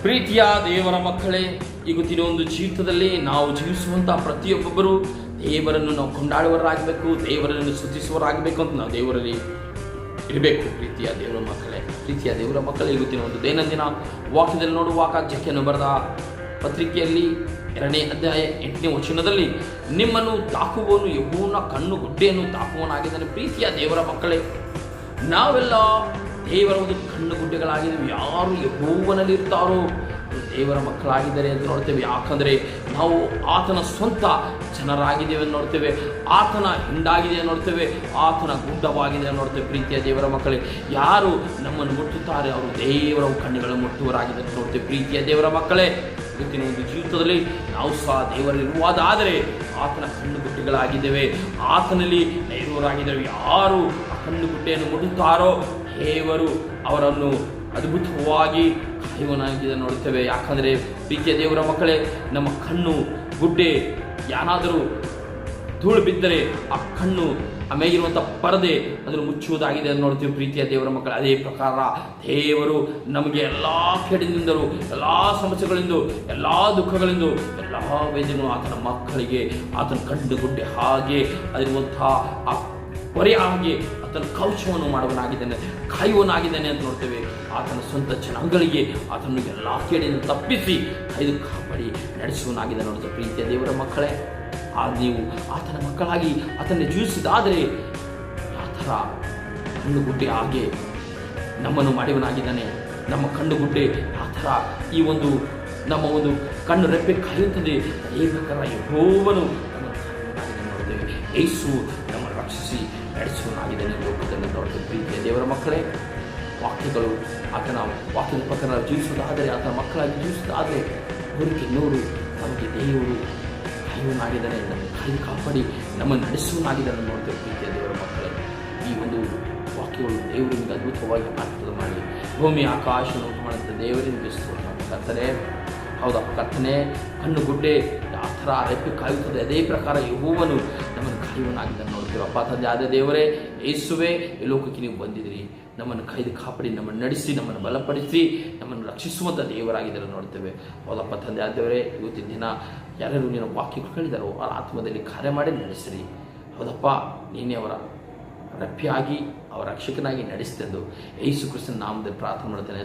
ಪ್ರೀತಿಯ ದೇವರ ಮಕ್ಕಳೇ, ಇವತ್ತಿನ ಒಂದು ಜೀವಿತದಲ್ಲಿ ನಾವು ಜೀವಿಸುವಂತಹ ಪ್ರತಿಯೊಬ್ಬೊಬ್ಬರು ದೇವರನ್ನು ನಾವು ಕೊಂಡಾಡುವವರಾಗಬೇಕು, ದೇವರನ್ನು ಸ್ತುತಿಸುವವರಾಗಬೇಕು ಅಂತ ನಾವು ದೇವರಲ್ಲಿ ಇರಬೇಕು. ಪ್ರೀತಿಯ ದೇವರ ಮಕ್ಕಳೇ, ಇವತ್ತಿನ ಒಂದು ದೈನಂದಿನ ವಾಕ್ಯದಲ್ಲಿ ನೋಡುವಾಗ ಜಕ್ಕೆಯನ್ನು ಬರೆದ ಪತ್ರಿಕೆಯಲ್ಲಿ 2ನೇ ಅಧ್ಯಾಯ 8ನೇ ವಚನದಲ್ಲಿ ನಿಮ್ಮನ್ನು ತಾಕುವವನು ಯೆಹೋವನ ಕಣ್ಣು ಗುಡ್ಡೆಯನ್ನು ತಾಕುವವನಾಗಿದ್ದಾನೆ. ಪ್ರೀತಿಯ ದೇವರ ಮಕ್ಕಳೇ, ನಾವೆಲ್ಲ ದೇವರ ಒಂದು ಕಣ್ಣು ಗುಡ್ಡೆಗಳಾಗಿದ್ದೀವಿ. ಯಾರು ಯೆಹೋವನಲ್ಲಿ ಇರ್ತಾರೋ ದೇವರ ಮಕ್ಕಳಾಗಿದ್ದಾರೆ ಅಂತ ನೋಡ್ತೇವೆ. ಯಾಕಂದರೆ ನಾವು ಆತನ ಸ್ವಂತ ಜನರಾಗಿದ್ದೇವೆ ಅಂತ ನೋಡ್ತೇವೆ, ಆತನ ಹಿಂಡಾಗಿದೆ ನೋಡ್ತೇವೆ, ಆತನ ಗುಡ್ಡವಾಗಿದೆ ನೋಡ್ತೇವೆ. ಪ್ರೀತಿಯ ದೇವರ ಮಕ್ಕಳೇ, ಯಾರು ನಮ್ಮನ್ನು ಮುಟ್ಟುತ್ತಾರೆ ಅವರು ದೇವರ ಕಣ್ಣುಗಳನ್ನು ಮುಟ್ಟುವರಾಗಿದೆ ಅಂತ ನೋಡ್ತೇವೆ. ಪ್ರೀತಿಯ ದೇವರ ಮಕ್ಕಳೇ, ಇವತ್ತಿನ ಒಂದು ಜೀವಿತದಲ್ಲಿ ನಾವು ಸಹ ದೇವರಲ್ಲಿರುವುದಾದರೆ ಆತನ ಕಣ್ಣು ಗುಡ್ಡೆಗಳಾಗಿದ್ದೇವೆ, ಆತನಲ್ಲಿ ನೈರುವರಾಗಿದ್ದೇವೆ. ಯಾರು ಆ ಕಣ್ಣು ಗುಡ್ಡೆಯನ್ನು ಮುಟ್ಟುತ್ತಾರೋ ದೇವರು ಅವರನ್ನು ಅದ್ಭುತವಾಗಿ ಕಾಯುವನಾಗಿದೆ ನೋಡುತ್ತೇವೆ. ಯಾಕಂದರೆ ಪ್ರೀತಿಯ ದೇವರ ಮಕ್ಕಳೇ, ನಮ್ಮ ಕಣ್ಣು ಗುಡ್ಡೆ ಏನಾದರೂ ಧೂಳು ಬಿದ್ದರೆ ಆ ಕಣ್ಣು ಆಮೇಗಿರುವಂಥ ಪರದೆ ಅದನ್ನು ಮುಚ್ಚುವುದಾಗಿದೆ ಅಂತ ನೋಡ್ತೀವಿ. ಪ್ರೀತಿಯ ದೇವರ ಮಕ್ಕಳು, ಅದೇ ಪ್ರಕಾರ ದೇವರು ನಮಗೆ ಎಲ್ಲ ಕೇಡಿನಿಂದಲೂ, ಎಲ್ಲ ಸಮಸ್ಯೆಗಳಿಂದ, ಎಲ್ಲ ದುಃಖಗಳಿಂದ, ಎಲ್ಲ ವೇದನೆಗಳು ಆತನ ಮಕ್ಕಳಿಗೆ ಆತನ ಕಣ್ಣು ಗುಡ್ಡೆ ಹಾಗೆ ಅದಿರುವಂಥ ಆ ಹೊರೆಯ ಹಾಗೆ ಆತನ ಕವಚವನ್ನು ಮಾಡುವನಾಗಿದ್ದಾನೆ, ಕಾಯುವನಾಗಿದ್ದಾನೆ ಅಂತ ನೋಡ್ತೇವೆ. ಆತನ ಸ್ವಂತ ಜನಾಂಗಗಳಿಗೆ ಆತನ ಎಲ್ಲ ಕೇಡಿಯನ್ನು ತಪ್ಪಿಸಿ ಕಾಯ್ದು ಕಾಪಾಡಿ ನಡೆಸುವನಾಗಿದ್ದಾನೆ ನೋಡ್ತೇವೆ. ಪ್ರೀತಿಯ ದೇವರ ಮಕ್ಕಳೇ, ನೀವು ಆತನ ಮಕ್ಕಳಾಗಿ ಆತನ ಜೀವಿಸಿದಾದರೆ ಆ ಥರ ಕಣ್ಣುಗುಡ್ಡೆ ಹಾಗೆ ನಮ್ಮನ್ನು ಮಾಡುವನಾಗಿದ್ದಾನೆ. ನಮ್ಮ ಕಣ್ಣುಗುಡ್ಡೆ ಆ ಥರ ಈ ಒಂದು ನಮ್ಮ ಒಂದು ಕಣ್ಣು ರೆಪ್ಪೆ ಕಾಯುತ್ತದೆ. ಅದೇ ಪ್ರಕಾರ ಯೆಹೋವನು ನಮ್ಮನ್ನು ಕಾಯುವನಾಗಿದ್ದಾನೆ ನೋಡ್ತೇವೆ. ಯೇಸು ನಮ್ಮನ್ನು ರಕ್ಷಿಸಿ ನಡೆಸುವನಾಗಿದ್ದಾನೆ ಲೋಕದಲ್ಲಿ ನೋಡ್ತೇವೆ. ಪ್ರೀತಿಯ ದೇವರ ಮಕ್ಕಳೇ, ವಾಕ್ಯಗಳು ಆತನ ವಾಕ್ಯದ ಪ್ರಕಾರ ಜೀವಿಸುವುದಾದರೆ, ಆತನ ಮಕ್ಕಳಾಗಿ ಜೀವಿಸುವುದಾದರೆ 100ಕ್ಕೆ 100 ನಮಗೆ ದೇವರು ಕಾಯುವನಾಗಿದ್ದಾನೆ, ನಮಗೆ ಕಾಯ್ದು ಕಾಪಾಡಿ ನಮ್ಮನ್ನು ನಡೆಸುವನಾಗಿದ್ದಾನೆ ನೋಡ್ತೇವೆ. ಪ್ರೀತಿಯ ದೇವರ ಮಕ್ಕಳೇ, ಈ ಒಂದು ವಾಕ್ಯಗಳು ದೇವರಿಂದ ಅದ್ಭುತವಾಗಿ ಅರ್ಥ ಮಾಡಿ ಭೂಮಿ ಆಕಾಶವನ್ನು ಮಾಡುತ್ತೆ ದೇವರಿಂದ ಕರ್ತನೆ. ಹೌದಪ್ಪ ಕರ್ತನೆ, ಕಣ್ಣು ಗುಡ್ಡೆ ಆ ಥರ ರೆಪ್ಪೆ ಕಾಯುತ್ತದೆ, ಅದೇ ಪ್ರಕಾರ ಯೆಹೋವನು ನಮ್ಮನ್ನು ಕಾಯುವನಾಗಿದ್ದಾನೆ ನೋಡ್ತೇವೆ. ಅಪ್ಪ ತಂದೆ ಆದ ದೇವರೇ, ಯೇಸುವೇ, ಈ ಲೋಕಕ್ಕೆ ನೀವು ಬಂದಿದ್ದೀರಿ, ನಮ್ಮನ್ನು ಕಾಯ್ದು ಕಾಪಾಡಿ ನಮ್ಮನ್ನು ನಡೆಸಿ ನಮ್ಮನ್ನು ಬಲಪಡಿಸಿ ನಮ್ಮನ್ನು ರಕ್ಷಿಸುವಂಥ ದೇವರಾಗಿದ್ದಾರೆ ನೋಡ್ತೇವೆ. ಹೌದಪ್ಪ ತಂದೆ ಆದ ದೇವರೇ, ಇವತ್ತಿನ ದಿನ ಯಾರ್ಯಾರು ನಿನ್ನ ವಾಕ್ಯಗಳು ಕೇಳಿದಾರೋ ಅವರ ಆತ್ಮದಲ್ಲಿ ಕಾರ್ಯ ಮಾಡಿ ನಡೆಸಿರಿ. ಹೌದಪ್ಪ, ನೀನೇ ಅವರ ರಪ್ಪಿಯಾಗಿ ಅವರ ರಕ್ಷಕನಾಗಿ ನಡೆಸಿದೆಂದು ಯೇಸು ಕ್ರಿಸ್ತನ ನಾಮದಲ್ಲಿ ಪ್ರಾರ್ಥನೆ ಮಾಡ್ತೇನೆ.